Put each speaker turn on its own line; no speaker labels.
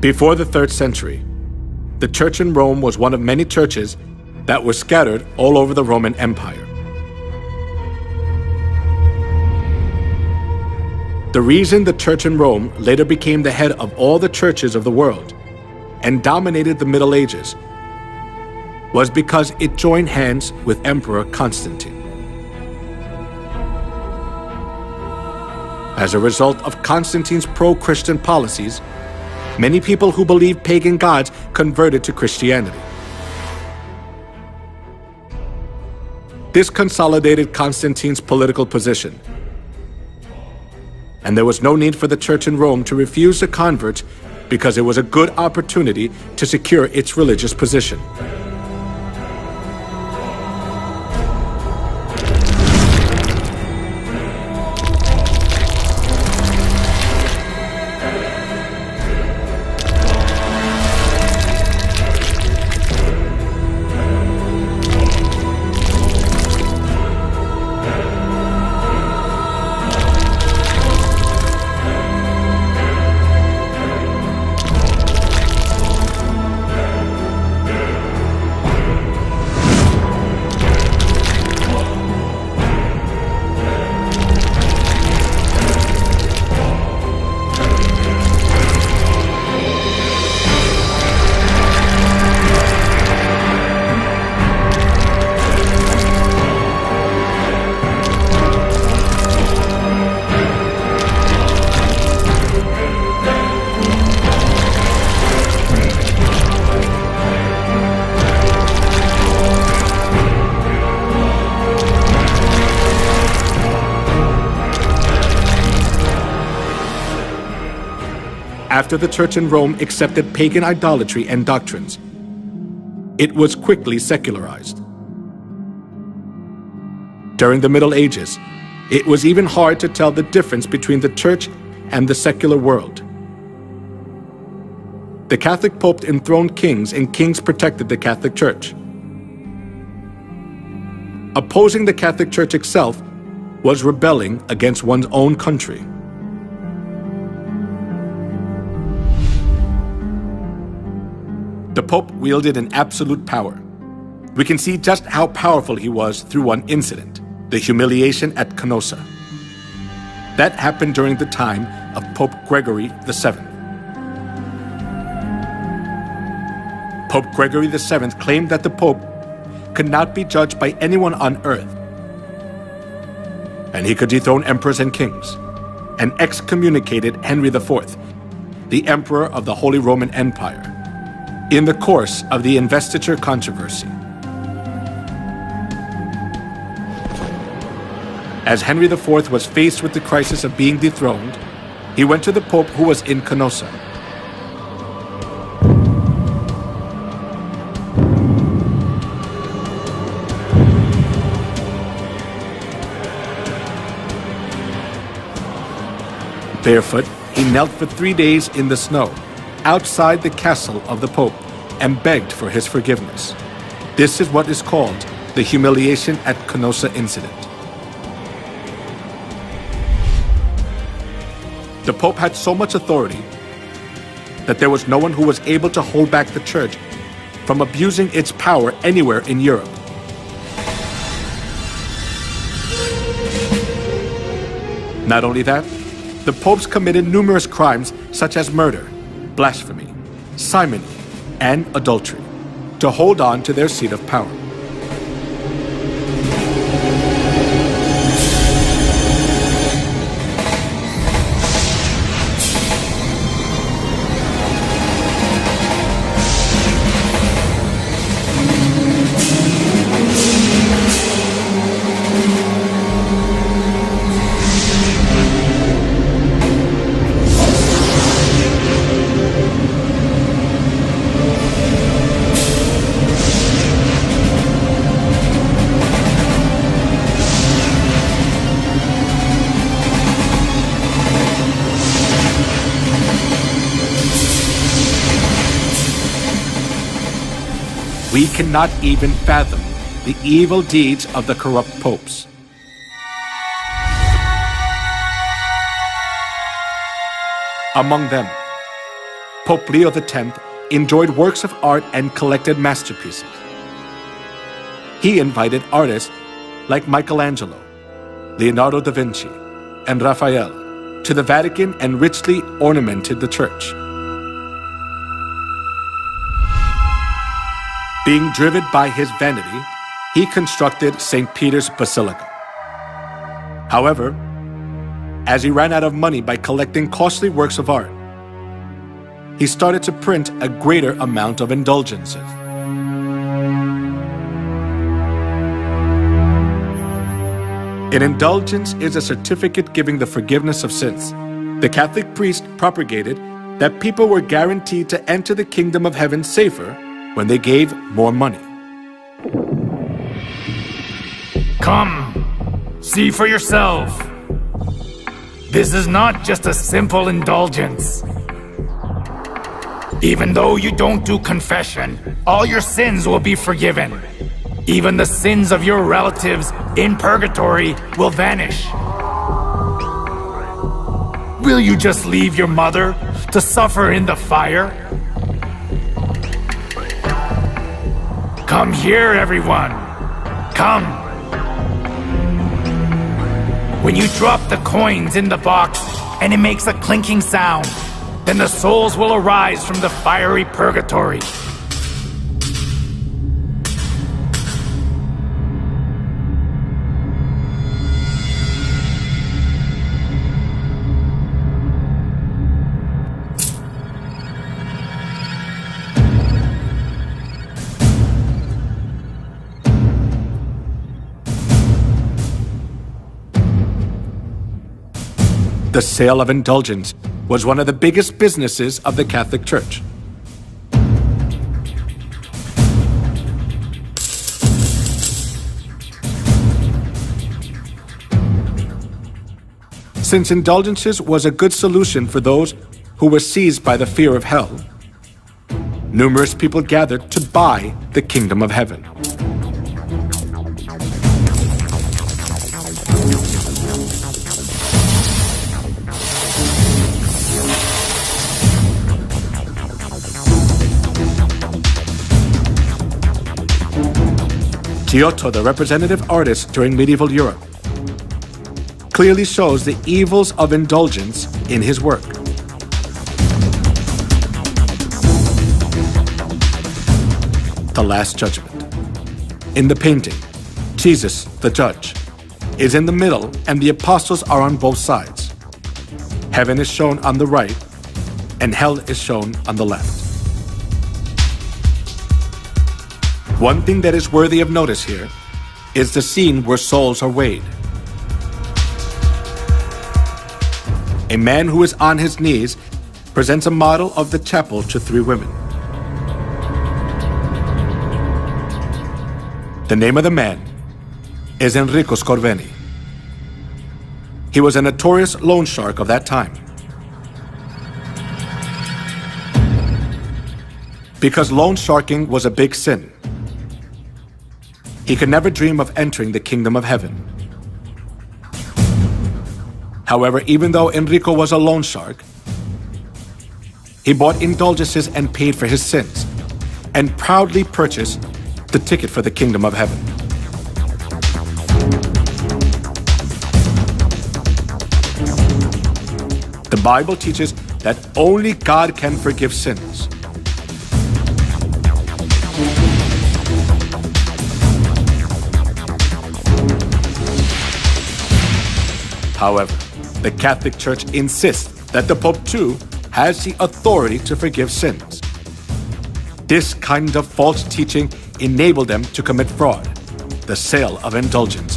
Before the 3rd century, the church in Rome was one of many churches that were scattered all over the Roman Empire. The reason the church in Rome later became the head of all the churches of the world and dominated the Middle Ages was because it joined hands with Emperor Constantine. As a result of Constantine's pro-Christian policies, many people who believed pagan gods converted to Christianity. This consolidated Constantine's political position, and there was no need for the church in Rome to refuse the converts because it was a good opportunity to secure its religious position. After the church in Rome accepted pagan idolatry and doctrines, it was quickly secularized. During the Middle Ages, it was even hard to tell the difference between the church and the secular world. The Catholic Pope enthroned kings, and kings protected the Catholic Church. Opposing the Catholic Church itself was rebelling against one's own country. The Pope wielded an absolute power. We can see just how powerful he was through one incident, the humiliation at Canossa. That happened during the time of Pope Gregory VII. Pope Gregory VII claimed that the Pope could not be judged by anyone on earth, and he could dethrone emperors and kings, and excommunicated Henry IV, the Emperor of the Holy Roman Empire, in the course of the investiture controversy. As Henry IV was faced with the crisis of being dethroned, he went to the Pope who was in Canossa. Barefoot, he knelt for 3 days in the snow, outside the castle of the Pope, and begged for his forgiveness. This is what is called the humiliation at Canossa incident. The Pope had so much authority that there was no one who was able to hold back the Church from abusing its power anywhere in Europe. Not only that, the popes committed numerous crimes such as murder, blasphemy, simony, and adultery to hold on to their seat of power. We cannot even fathom the evil deeds of the corrupt popes. Among them, Pope Leo X enjoyed works of art and collected masterpieces. He invited artists like Michelangelo, Leonardo da Vinci, and Raphael to the Vatican and richly ornamented the church. Being driven by his vanity, he constructed St. Peter's Basilica. However, as he ran out of money by collecting costly works of art, he started to print a greater amount of indulgences. An indulgence is a certificate giving the forgiveness of sins. The Catholic priest propagated that people were guaranteed to enter the kingdom of heaven safer when they gave more money.
Come, see for yourself. This is not just a simple indulgence. Even though you don't do confession, all your sins will be forgiven. Even the sins of your relatives in purgatory will vanish. Will you just leave your mother to suffer in the fire? Come here, everyone. Come. When you drop the coins in the box and it makes a clinking sound, then the souls will arise from the fiery purgatory.
The sale of indulgence was one of the biggest businesses of the Catholic Church. Since indulgences was a good solution for those who were seized by the fear of hell, numerous people gathered to buy the kingdom of heaven. Giotto, the representative artist during medieval Europe, clearly shows the evils of indulgence in his work. The Last Judgment. In the painting, Jesus, the judge, is in the middle and the apostles are on both sides. Heaven is shown on the right and hell is shown on the left. One thing that is worthy of notice here is the scene where souls are weighed. A man who is on his knees presents a model of the chapel to three women. The name of the man is Enrico Scorveni. He was a notorious loan shark of that time. Because loan sharking was a big sin, he could never dream of entering the kingdom of heaven. However, even though Enrico was a loan shark, he bought indulgences and paid for his sins, and proudly purchased the ticket for the kingdom of heaven. The Bible teaches that only God can forgive sins. However, the Catholic Church insists that the Pope too has the authority to forgive sins. This kind of false teaching enabled them to commit fraud, the sale of indulgence.